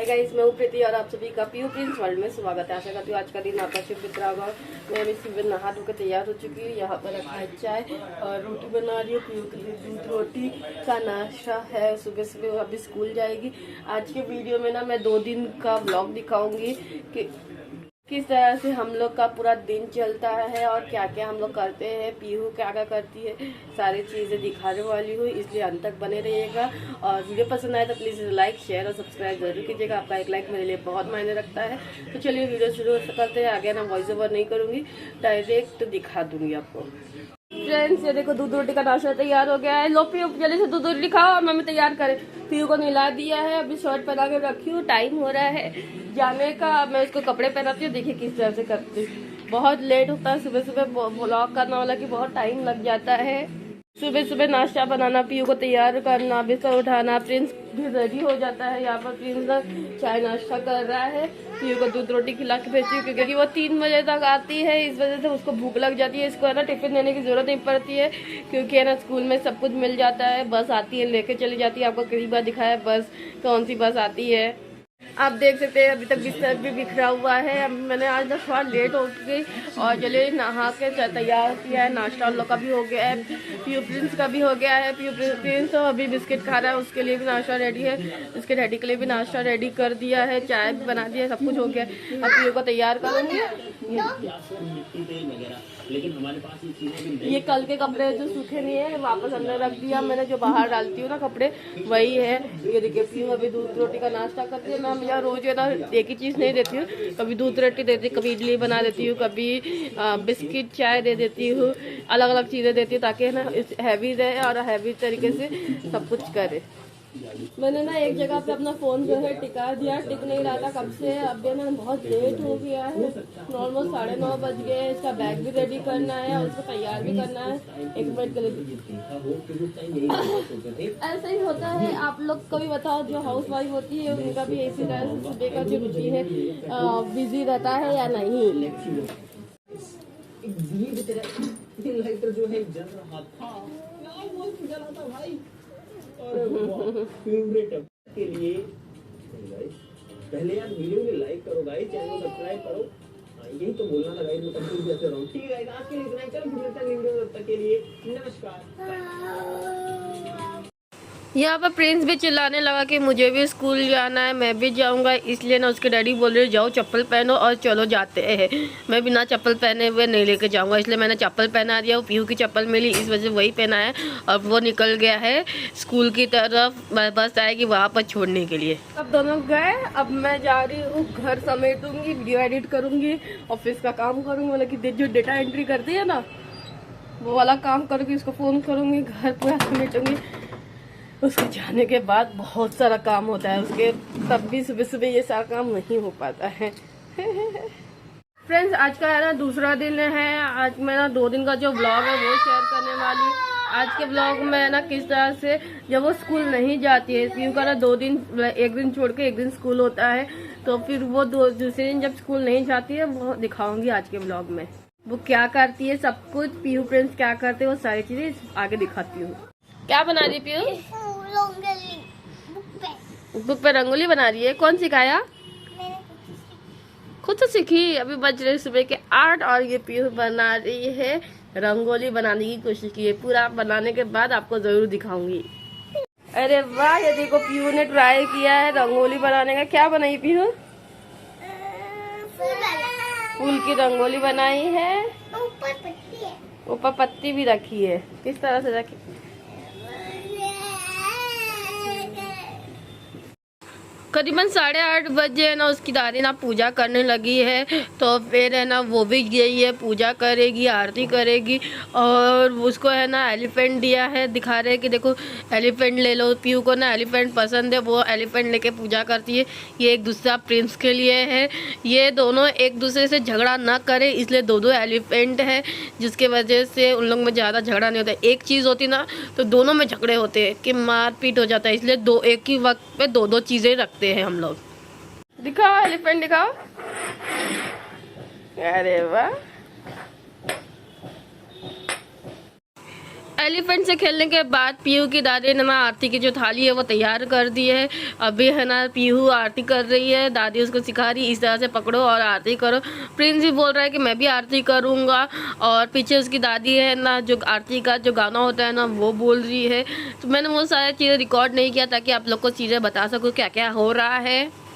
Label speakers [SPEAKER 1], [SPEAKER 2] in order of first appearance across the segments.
[SPEAKER 1] Guys, मैं हूँ प्रीति और आप सभी का पीयू प्रिंस वर्ल्ड में स्वागत है। आशा करती हूँ आज का दिन आपका शुभ बीत रहा होगा। मैं अभी सुबह नहा धो कर तैयार हो चुकी हूँ। यहाँ पर रखा है चाय और रोटी बना रही हूँ। पीयू के लिए दूध रोटी का नाश्ता है। सुबह सुबह अभी स्कूल जाएगी। आज के वीडियो में ना मैं 2 दिन का ब्लॉग दिखाऊंगी कि किस तरह से हम लोग का पूरा दिन चलता है और क्या क्या हम लोग करते हैं, पीहू क्या क्या करती है, सारी चीज़ें दिखाने वाली हूँ, इसलिए अंत तक बने रहिएगा। और वीडियो पसंद आए तो प्लीज़ लाइक शेयर और सब्सक्राइब जरूर कीजिएगा। आपका एक लाइक मेरे लिए बहुत मायने रखता है। तो चलिए वीडियो शुरू करते हैं। आगे ना वॉइस ओवर नहीं करूँगी, डायरेक्ट दिखा दूँगी आपको। फ्रेंड्स, ये देखो दूध रोटी का नाश्ता तैयार हो गया है। लो पीयू जल्दी से दूध रोटी खाओ और मम्मी तैयार करे। पीयू को नहला दिया है, अभी शर्ट पहना के रखी हूँ। टाइम हो रहा है जाने का। मैं उसको कपड़े पहनाती हूँ। देखिए किस तरह से करती हूँ। बहुत लेट होता है सुबह सुबह ब्लॉग करना वाला कि बहुत टाइम लग जाता है। सुबह सुबह नाश्ता बनाना, पीयू को तैयार करना, बिस्तर उठाना। प्रिंस भी रेडी हो जाता है। यहाँ पर प्रिंस ना चाय नाश्ता कर रहा है। पीयू को दूध रोटी खिला के भेजती हूँ क्योंकि वो 3 बजे तक आती है। इस वजह से उसको भूख लग जाती है। इसको है ना टिफिन देने की जरूरत नहीं पड़ती है क्योंकि है ना स्कूल में सब कुछ मिल जाता है। बस आती है, लेके चली जाती है। आपको कई बार दिखाया है बस कौन सी बस आती है। आप देख सकते हैं अभी तक बिस्तर भी बिखरा हुआ है। अब मैंने आज थोड़ा लेट हो गई और चलिए नहा के तैयार किया है। नाश्ता उन लोग का भी हो गया है, पीयू प्रिंस का भी हो गया है। पीयू प्रिंस तो अभी बिस्किट खा रहा है, उसके लिए भी नाश्ता रेडी है। उसके डैडी के लिए भी नाश्ता रेडी कर दिया है, चाय भी बना दिया है, सब कुछ हो गया है। अब पीयू को तैयार करूँगी। ये कल के कपड़े जो सूखे नहीं है वापस अंदर रख दिया मैंने। जो बाहर डालती हूँ ना कपड़े वही है। ये देखिए पीयू अभी दूध रोटी का नाश्ता करती है। मैं यहाँ रोज है ना एक ही चीज़ नहीं देती हूँ। कभी दूध रोटी देती हूँ, कभी इडली बना देती हूँ, कभी बिस्किट चाय दे देती हूँ। अलग अलग चीज़ें देती हूँ ताकि ना हैवी रहे और हैवी तरीके से सब कुछ करे। मैंने ना एक जगह पे अपना फ़ोन जो है टिका दिया, टिक नहीं रहा था कब से। अब भी ना बहुत लेट हो गया है, ऑलमोस्ट 9:30 बज गए। इसका बैग भी रेडी करना है और उसको तैयार भी करना है। 1 मिनट के लिए ऐसा ही होता है। आप लोग को भी बताओ, जो हाउस वाइफ होती है उनका भी इसी तरह से सुबह का जो रूटीन है बिजी रहता है या नहीं। जो है जल रहा था भाई फेवरेट के लिए पहले यार वीडियो को लाइक करो गाइस, चैनल को सब्सक्राइब करो। यही तो बोलना था गाइस, मैं कंफ्यूज जैसे रहा हूं। ठीक है गाइस, आज के लिए इतना ही। चलो मिलते हैं वीडियो तब तक के लिए नमस्कार। यहाँ पर प्रिंस भी चिल्लाने लगा कि मुझे भी स्कूल जाना है, मैं भी जाऊँगा। इसलिए ना उसके डैडी बोल रहे जाओ चप्पल पहनो और चलो जाते हैं। मैं बिना चप्पल पहने हुए नहीं लेके जाऊँगा, इसलिए मैंने चप्पल पहना दिया। वो पीयू की चप्पल मिली इस वजह से वही पहना है और वो निकल गया है स्कूल की तरफ। बस आएगी वहाँ पर छोड़ने के लिए। अब दोनों गए, अब मैं जा रही हूँ घर समेटूँगी, वीडियो एडिट करूँगी, ऑफिस का काम करूँगी। मतलब कि जो डेटा एंट्री करती है ना वो वाला काम करूँगी, उसको फ़ोन करूँगी, घर पूरा समेटूँगी। उसके जाने के बाद बहुत सारा काम होता है उसके, तब भी सुबह सुबह ये सारा काम नहीं हो पाता है। फ्रेंड्स, आज का है ना दूसरा दिन है। आज मैं ना 2 दिन का जो ब्लॉग है वो शेयर करने वाली। आज के ब्लॉग में ना किस तरह से जब वो स्कूल नहीं जाती है, पीयू का ना 2 दिन, एक दिन छोड़ के एक दिन स्कूल होता है, तो फिर वो दूसरे दिन जब स्कूल नहीं जाती है वो दिखाऊंगी आज के ब्लॉग में। वो क्या करती है सब कुछ, पीयू प्रिंस क्या करते हैं, वो सारी चीजें आगे दिखाती हूँ। क्या बना रही पीयू? बुक पे रंगोली बना रही है। कौन सिखाया? खुद से सीखी। अभी बज रहे सुबह के 8 और ये पीयू बना रही है रंगोली बनाने की कोशिश की है। पूरा बनाने के बाद आपको जरूर दिखाऊंगी। अरे वाह, ये देखो पीयू ने ट्राई किया है रंगोली बनाने का। क्या बनाई पीयू? फूल की रंगोली बनाई है। ऊपर पत्ती भी रखी है। किस तरह से रखी? करीबन 8:30 बजे ना उसकी दादी ना पूजा करने लगी है। तो फिर है ना वो भी गई है, पूजा करेगी, आरती करेगी। और उसको है ना एलिफेंट दिया है, दिखा रहे हैं कि देखो एलिफेंट ले लो। पीयू को ना एलिफेंट पसंद है, वो एलिफेंट लेके पूजा करती है। ये एक दूसरा प्रिंस के लिए है। ये दोनों एक दूसरे से झगड़ा ना करे इसलिए 2-2 एलिफेंट है, जिसके वजह से उन लोग में ज़्यादा झगड़ा नहीं होता। एक चीज़ होती ना तो दोनों में झगड़े होते हैं कि मारपीट हो जाता है, इसलिए एक ही वक्त पे 2-2 चीज़ें रखते हैं हम लोग। दिखाओ एलिफेंट दिखाओ। अरे वाह, एलिफेंट से खेलने के बाद पीहू की दादी ने ना आरती की जो थाली है वो तैयार कर दी है। अभी है ना पीहू आरती कर रही है, दादी उसको सिखा रही इस तरह से पकड़ो और आरती करो। प्रिंस भी बोल रहा है कि मैं भी आरती करूँगा, और पीछे उसकी दादी है ना जो आरती का जो गाना होता है ना वो बोल रही है। तो मैंने वो सारी चीज़ें रिकॉर्ड नहीं किया ताकि आप लोग को चीज़ें बता सकूँ क्या क्या हो रहा है।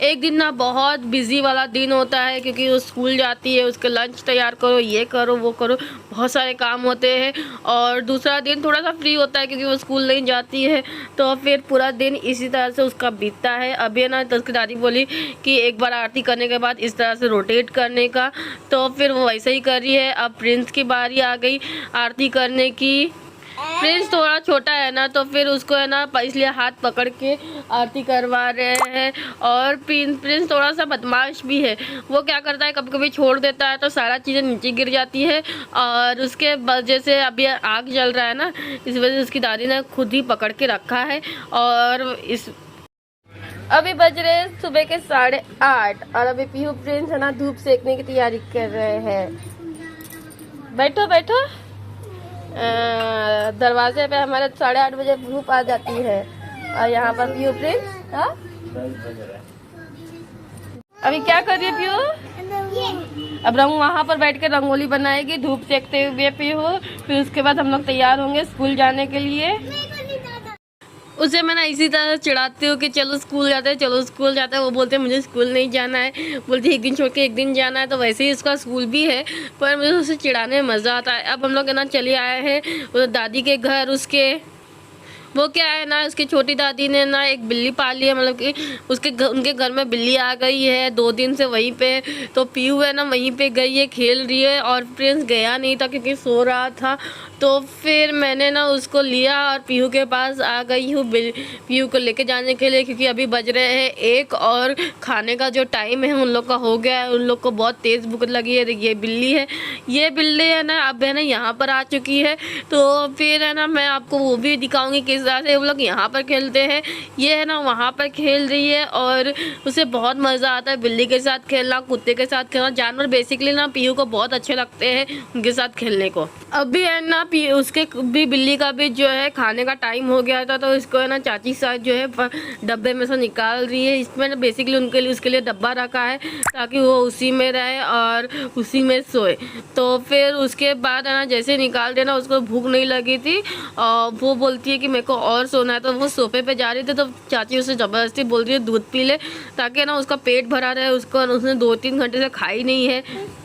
[SPEAKER 1] एक दिन ना बहुत बिजी वाला दिन होता है क्योंकि वो स्कूल जाती है, उसके लंच तैयार करो, ये करो वो करो, बहुत सारे काम होते हैं। और दूसरा दिन थोड़ा सा फ्री होता है क्योंकि वो स्कूल नहीं जाती है, तो फिर पूरा दिन इसी तरह से उसका बीतता है। अभी ना तो उसकी दादी बोली कि एक बार आरती करने के बाद इस तरह से रोटेट करने का, तो फिर वो वैसे ही कर रही है। अब प्रिंस की बारी आ गई आरती करने की। प्रिंस थोड़ा छोटा है ना, तो फिर उसको है ना इसलिए हाथ पकड़ के आरती करवा रहे हैं। और प्रिंस थोड़ा सा बदमाश भी है, वो क्या करता है कभी कभी छोड़ देता है तो सारा चीज़ें नीचे गिर जाती है। और उसके वजह से अभी आग जल रहा है ना, इस वजह से उसकी दादी ने खुद ही पकड़ के रखा है। और इस अभी बज रहे सुबह के 8:30 और अभी पीहू प्रिंस है ना धूप सेकने की तैयारी कर रहे हैं। बैठो बैठो। दरवाजे पे हमारे 8:30 बजे धूप आ जाती है और यहाँ पर पीहू प्रिंस अभी क्या कर रही है पीहू? अब वहाँ पर बैठ के रंगोली बनाएगी धूप सेकते हुए पीहू। फिर उसके बाद हम लोग तैयार होंगे स्कूल जाने के लिए। उसे मैं ना इसी तरह चिढ़ाती हूँ कि चलो स्कूल जाते हैं, चलो स्कूल जाते हैं। वो बोलते हैं मुझे स्कूल नहीं जाना है, बोलती है एक दिन छोड़ के एक दिन जाना है। तो वैसे ही इसका स्कूल भी है, पर मुझे उसे चिढ़ाने में मज़ा आता है। अब हम लोग ना चले आए हैं दादी के घर। उसके वो क्या है ना, उसकी छोटी दादी ने ना एक बिल्ली पाली है, मतलब कि उनके घर में बिल्ली आ गई है 2 दिन से वहीं पे। तो पीहू है ना वहीं पे गई है, खेल रही है। और प्रिंस गया नहीं था क्योंकि सो रहा था। तो फिर मैंने ना उसको लिया और पीहू के पास आ गई हूँ पीहू को लेके जाने के लिए, क्योंकि अभी बज रहे हैं 1 और खाने का जो टाइम है उन लोग का हो गया है। उन लोग को बहुत तेज़ भूख लगी है। ये बिल्ली है, ये बिल्ली है ना अब है ना यहाँ पर आ चुकी है। तो फिर है ना मैं आपको वो भी दिखाऊंगी किस तरह से वो लोग यहाँ पर खेलते हैं। ये है ना वहाँ पर खेल रही है और उसे बहुत मज़ा आता है बिल्ली के साथ खेलना, कुत्ते के साथ खेलना। जानवर बेसिकली ना पीहू को बहुत अच्छे लगते हैं उनके साथ खेलने को। अभी है ना उसके भी बिल्ली का भी जो है खाने का टाइम हो गया था, तो इसको है ना चाची साथ जो है डब्बे में से निकाल रही है। इसमें ना बेसिकली उसके लिए डब्बा रखा है ताकि वो उसी में रहे और उसी में सोए। तो फिर उसके बाद है ना जैसे निकाल देना, उसको भूख नहीं लगी थी और वो बोलती है कि मेरे को और सोना है। तो वो सोफे पे जा रही थी, तो चाची उसे ज़बरदस्ती बोल रही है दूध पी ले ताकि ना उसका पेट भरा रहे। उसने 2-3 घंटे से खाई नहीं है।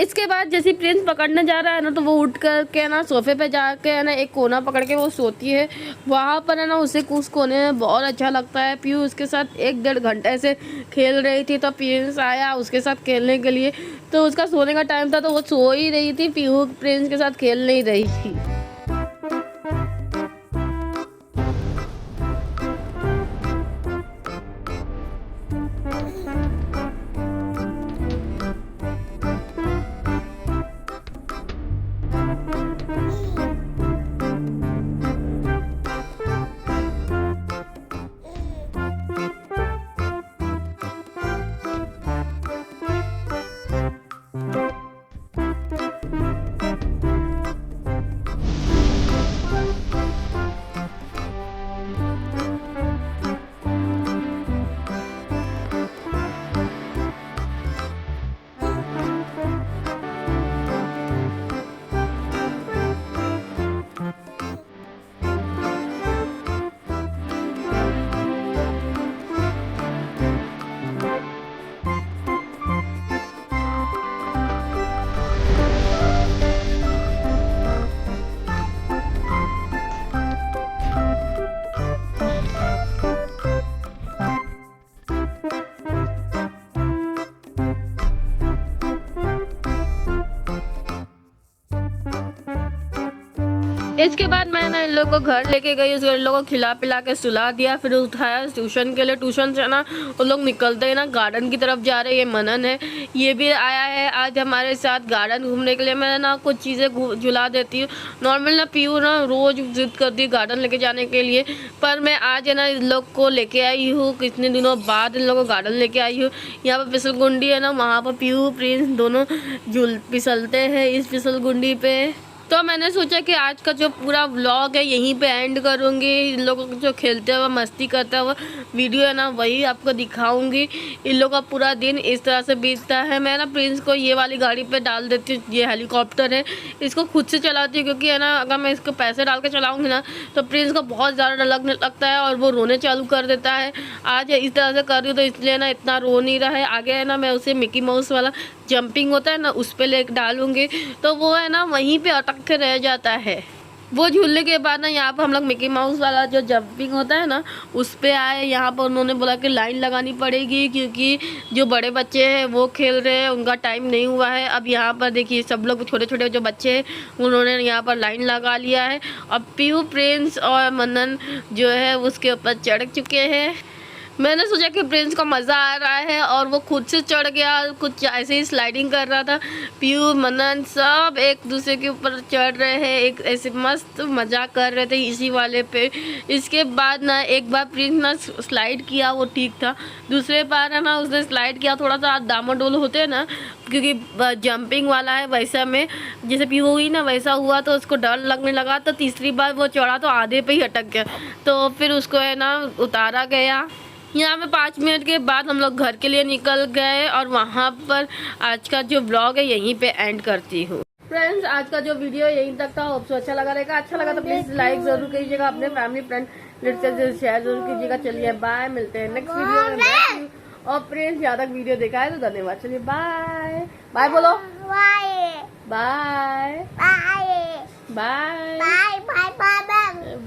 [SPEAKER 1] इसके बाद जैसे प्रिंस पकड़ने जा रहा है ना, तो वो उठ कर के ना सोफे पे जाके है ना एक कोना पकड़ के वो सोती है। वहाँ पर है ना उसे उस कोने में बहुत अच्छा लगता है। पीहू उसके साथ 1-1.5 घंटे से खेल रही थी, तो प्रिंस आया उसके साथ खेलने के लिए। तो उसका सोने का टाइम था तो वो सो ही रही थी, पीहू प्रिंस के साथ खेल नहीं रही थी। इसके बाद मैंने इन लोग को घर लेके गई, उस लोगों को खिला पिला के सुला दिया, फिर उठाया ट्यूशन के लिए। ट्यूशन से ना वो लोग निकलते हैं ना गार्डन की तरफ जा रहे हैं। ये मनन है, ये भी आया है आज हमारे साथ गार्डन घूमने के लिए। मैं ना कुछ चीज़ें झुला देती हूँ। नॉर्मल ना पीहू ना रोज़ जिद करती है गार्डन लेके जाने के लिए, पर मैं आज है ना इन लोग को लेके आई हूँ। कितने दिनों बाद इन लोग को गार्डन लेके आई हूँ। यहाँ पर फिसलगुंडी है ना, वहाँ पर पीहू प्रिंस दोनों फिसलते हैं इस फिसलगुंडी पे। तो मैंने सोचा कि आज का जो पूरा व्लॉग है यहीं पे एंड करूँगी। इन लोगों को जो खेलते हुए मस्ती करते हुए वीडियो है ना वही आपको दिखाऊंगी। इन लोगों का पूरा दिन इस तरह से बीतता है। मैं ना प्रिंस को ये वाली गाड़ी पे डाल देती हूँ, ये हेलीकॉप्टर है, इसको खुद से चलाती हूँ क्योंकि है ना अगर मैं इसको पैसे डाल के चलाऊँगी ना तो प्रिंस को बहुत ज़्यादा डर लगने लगता है और वो रोने चालू कर देता है। आज इस तरह से कर रही हूँ तो इसलिए ना इतना रो नहीं रहा है। आगे है ना मैं उसे मिकी माउस वाला जंपिंग होता है ना उस पर ले डालूंगी तो वो है ना वहीं पे अटक के रह जाता है। वो झूलने के बाद ना यहाँ पर हम लोग मिकी माउस वाला जो जंपिंग होता है ना उस पे आए। यहाँ पर उन्होंने बोला कि लाइन लगानी पड़ेगी क्योंकि जो बड़े बच्चे हैं वो खेल रहे हैं, उनका टाइम नहीं हुआ है। अब यहाँ पर देखिए सब लोग छोटे छोटे जो बच्चे हैं उन्होंने यहाँ पर लाइन लगा लिया है। अब पीहू, प्रिंस और मनन जो है उसके ऊपर चढ़ चुके हैं। मैंने सोचा कि प्रिंस को मज़ा आ रहा है और वो खुद से चढ़ गया, कुछ ऐसे ही स्लाइडिंग कर रहा था। पीयू, मनन सब एक दूसरे के ऊपर चढ़ रहे हैं, एक ऐसे मस्त मज़ा कर रहे थे इसी वाले पे। इसके बाद ना एक बार प्रिंस ना स्लाइड किया, वो ठीक था। दूसरे बार है ना उसने स्लाइड किया, थोड़ा सा डामाडोल होते हैं ना क्योंकि जंपिंग वाला है वैसा में जैसे पीयू हुई ना वैसा हुआ तो उसको डर लगने लगा। तो तीसरी बार वो चढ़ा तो आधे पे ही अटक गया, तो फिर उसको है ना उतारा गया। यहाँ पे 5 मिनट के बाद हम लोग घर के लिए निकल गए और वहाँ पर आज का जो ब्लॉग है यहीं पे एंड करती हूँ। फ्रेंड्स आज का जो वीडियो यहीं तक था, होप सो अच्छा लगा रहेगा। अच्छा लगा तो प्लीज लाइक जरूर कीजिएगा, अपने फैमिली फ्रेंड से शेयर जरूर कीजिएगा। चलिए बाय, मिलते हैं नेक्स्ट वीडियो में। और फ्रेंड्स यहाँ तक वीडियो देखा है तो धन्यवाद। चलिए बाय बाय बोलो, bye bye bye bye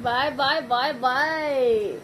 [SPEAKER 1] bye bye bye bye bye.